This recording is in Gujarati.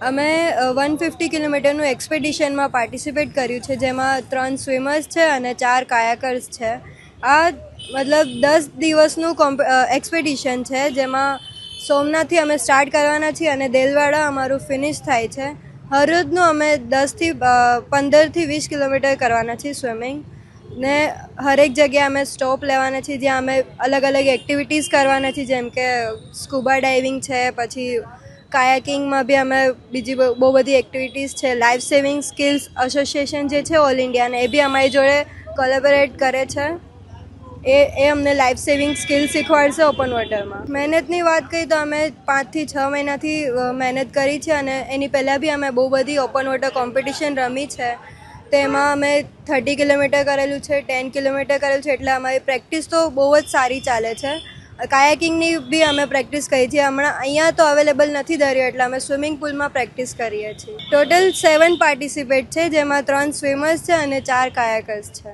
અમે 150 કિલોમીટરનું એક્સપેડિશનમાં પાર્ટિસિપેટ કર્યું છે, જેમાં 3 સ્વિમર્સ છે અને 4 કાયાકર્સ છે. આ મતલબ 10 દિવસનું એક્સપેડિશન છે, જેમાં સોમનાથથી અમે સ્ટાર્ટ કરવાના છીએ અને દેલવાડા અમારું ફિનિશ થાય છે. હરરોજનું અમે 15થી 20 કિલોમીટર કરવાના છીએ સ્વિમિંગ, ને હરેક જગ્યાએ અમે સ્ટોપ લેવાના છીએ, જ્યાં અમે અલગ અલગ એક્ટિવિટીઝ કરવાના છીએ, જેમ કે સ્કૂબા ડાઇવિંગ છે, પછી કાયાકિંગમાં બી અમે બીજી બહુ બધી એક્ટિવિટીઝ છે. લાઈફ સેવિંગ સ્કિલ્સ એસોસિએશન જે છે ઓલ ઇન્ડિયાને, એ બી અમારી જોડે કોલેબોરેટ કરે છે. એ અમને લાઈફ સેવિંગ સ્કિલ શીખવાડશે ઓપન વોટરમાં. મહેનતની વાત કરીએ તો અમે 5 થી 6 મહિનાથી મહેનત કરી છે, અને એની પહેલાં બી અમે બહુ બધી ઓપન વોટર કોમ્પિટિશન રમી છે. તેમાં અમે 30 કિલોમીટર કરેલું છે, 10 કિલોમીટર કરેલું છે, એટલે અમારી પ્રેક્ટિસ તો બહુ જ સારી ચાલે છે. કાયાકિંગની બી અમે પ્રેક્ટિસ કરી છે. હમણાં અહીંયા તો અવેલેબલ નથી દરિયો, એટલે અમે સ્વિમિંગ પુલમાં પ્રેક્ટિસ કરીએ છીએ. ટોટલ 7 પાર્ટિસિપેટ છે, જેમાં 3 સ્વિમર્સ છે અને 4 કાયાકર્સ છે.